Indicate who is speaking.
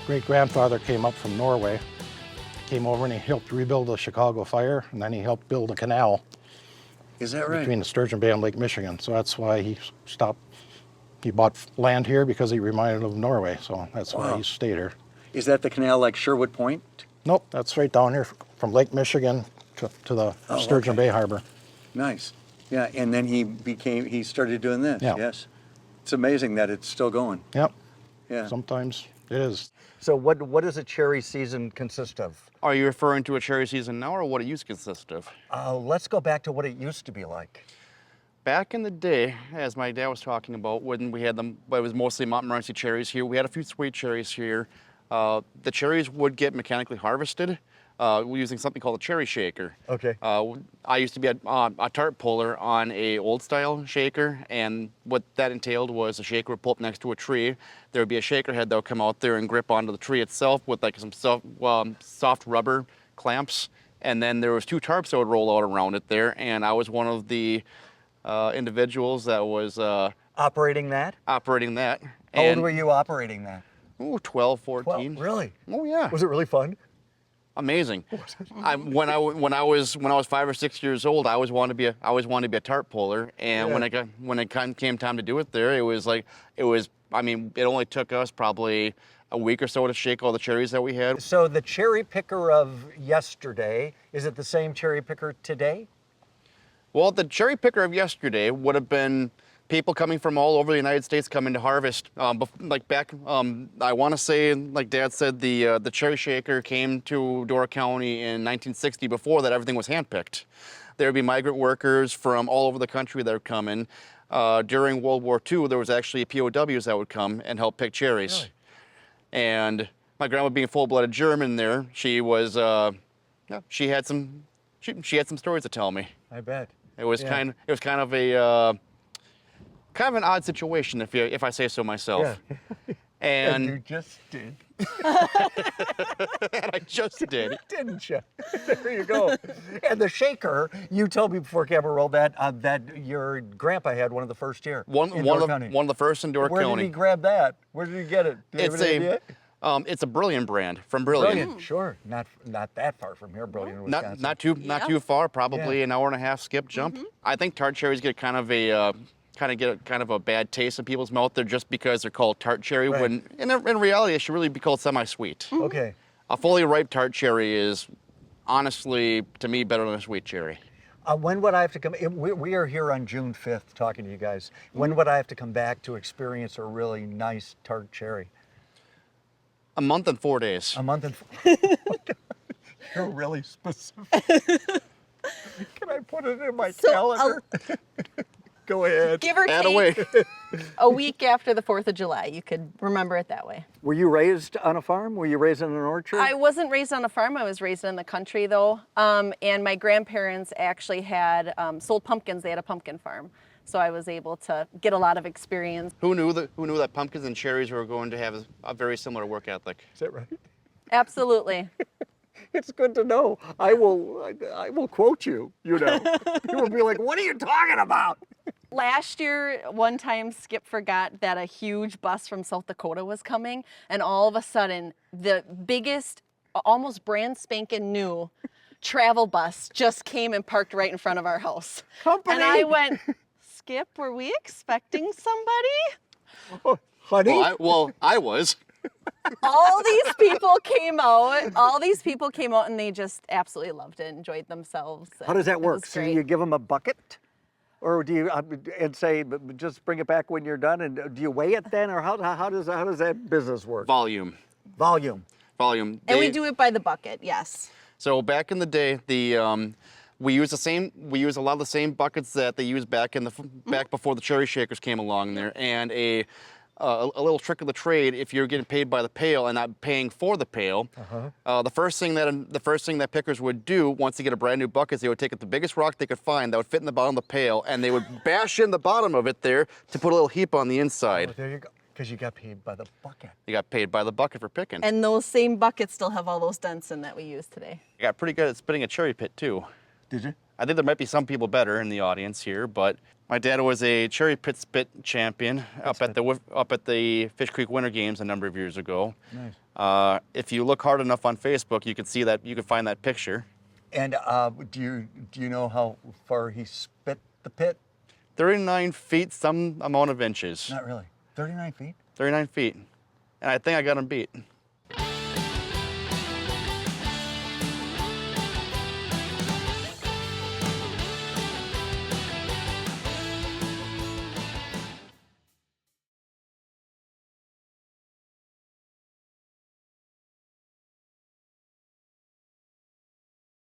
Speaker 1: great-grandfather came up from Norway, came over and he helped rebuild the Chicago fire, and then he helped build a canal.
Speaker 2: Is that right?
Speaker 1: Between the Sturgeon Bay and Lake Michigan. So that's why he stopped. He bought land here because he reminded him of Norway. So that's why he stayed here.
Speaker 2: Is that the canal like Sherwood Point?
Speaker 1: Nope, that's right down here from Lake Michigan to the Sturgeon Bay Harbor.
Speaker 2: Nice. Yeah, and then he started doing this.
Speaker 1: Yeah.
Speaker 2: Yes. It's amazing that it's still going.
Speaker 1: Yep.
Speaker 2: Yeah.
Speaker 1: Sometimes it is.
Speaker 2: So what does a cherry season consist of?
Speaker 3: Are you referring to a cherry season now, or what it used to consist of?
Speaker 2: Let's go back to what it used to be like.
Speaker 3: Back in the day, as my dad was talking about, when we had them, but it was mostly Montmorency cherries here. We had a few sweet cherries here. The cherries would get mechanically harvested using something called a cherry shaker.
Speaker 2: Okay.
Speaker 3: I used to be a tart puller on a old style shaker, and what that entailed was a shaker would pull up next to a tree. There would be a shaker head that would come out there and grip onto the tree itself with like some soft rubber clamps, and then there was two tarps that would roll out around it there, and I was one of the individuals that was
Speaker 2: operating that?
Speaker 3: Operating that.
Speaker 2: How old were you operating that?
Speaker 3: Oh, 12, 14.
Speaker 2: 12, really?
Speaker 3: Oh yeah.
Speaker 2: Was it really fun?
Speaker 3: Amazing. When I was 5 or 6 years old, I always wanted to be a tart puller, and when it came time to do it there, I mean, it only took us probably a week or so to shake all the cherries that we had.
Speaker 2: So the cherry picker of yesterday, is it the same cherry picker today?
Speaker 3: Well, the cherry picker of yesterday would have been people coming from all over the United States coming to harvest. Like back, I want to say, like Dad said, the cherry shaker came to Door County in 1960. Before that, everything was handpicked. There would be migrant workers from all over the country that would come in. During World War II, there was actually POWs that would come and help pick cherries.
Speaker 2: Really?
Speaker 3: And my grandma, being full-blooded German, there, she was, she had some stories to tell me.
Speaker 2: I bet.
Speaker 3: It was kind of an odd situation, if I say so myself.
Speaker 2: Yeah.
Speaker 3: And
Speaker 2: you just did.
Speaker 3: And I just did.
Speaker 2: Didn't you? There you go. And the shaker, you told me before camera rolled that your grandpa had one of the first here.
Speaker 3: One of the first in Door County.
Speaker 2: Where did he grab that? Where did he get it? Do you have any idea?
Speaker 3: It's a Brilliant brand from Brilliant.
Speaker 2: Brilliant, sure. Not that far from here, Brilliant, Wisconsin.
Speaker 3: Not too far. Probably an hour and a half skip jump. I think tart cherries get kind of a bad taste in people's mouth there just because they're called tart cherry.
Speaker 2: Right.
Speaker 3: When in reality it should really be called semi-sweet.
Speaker 2: Okay.
Speaker 3: A fully ripe tart cherry is honestly, to me, better than a sweet cherry.
Speaker 2: When would I have to come? We are here on June 5th talking to you guys. When would I have to come back to experience a really nice tart cherry?
Speaker 3: A month and 4 days.
Speaker 2: A month and You're really specific. Can I put it in my calendar? Go ahead.
Speaker 4: Give or take a week after the 4th of July. You could remember it that way.
Speaker 2: Were you raised on a farm? Were you raised in an orchard?
Speaker 4: I wasn't raised on a farm. I was raised in the country, though. And my grandparents actually had sold pumpkins. They had a pumpkin farm. So I was able to get a lot of experience.
Speaker 3: Who knew that pumpkins and cherries were going to have a very similar work ethic?
Speaker 2: Is that right?
Speaker 4: Absolutely.
Speaker 2: It's good to know. I will quote you, you know. You will be like, what are you talking about?
Speaker 4: Last year, one time, Skip forgot that a huge bus from South Dakota was coming, and all of a sudden, the biggest, almost brand spanking new travel bus just came and parked right in front of our house.
Speaker 2: Company.
Speaker 4: And I went, Skip, were we expecting somebody?
Speaker 2: Oh, honey?
Speaker 3: Well, I was.
Speaker 4: All these people came out, and they just absolutely loved it, enjoyed themselves.
Speaker 2: How does that work?
Speaker 4: It was
Speaker 2: So
Speaker 4: great.
Speaker 2: you give them a bucket? Or do you and say, just bring it back when you're done? And do you weigh it then? Or how does that business work?
Speaker 3: Volume.
Speaker 2: Volume.
Speaker 3: And
Speaker 4: we do it by the bucket, yes.
Speaker 3: So back in the day, we use a lot of the same buckets that they used back before the cherry shakers came along there. And a little trick of the trade, if you're getting paid by the pail and not paying for the pail, the first thing that pickers would do once they get a brand new bucket is they would take the biggest rock they could find that would fit in the bottom of the pail, and they would bash in the bottom of it there to put a little heap on the inside.
Speaker 2: Oh, there you go. Because you got paid by the bucket.
Speaker 3: You got paid by the bucket for picking.
Speaker 4: And those same buckets still have all those dents in that we use today.
Speaker 3: I got pretty good at spinning a cherry pit too.
Speaker 2: Did you?
Speaker 3: I think there might be some people better in the audience here, but My dad was a cherry pit spit champion up at the Fish Creek Winter Games a number of years ago.
Speaker 2: Nice.
Speaker 3: If you look hard enough on Facebook, you can see that. You can find that picture.
Speaker 2: And do you know how far he spit the pit?
Speaker 3: 39 feet, some amount of inches.
Speaker 2: Not really. 39 feet?
Speaker 3: 39 feet. And I think I got him beat.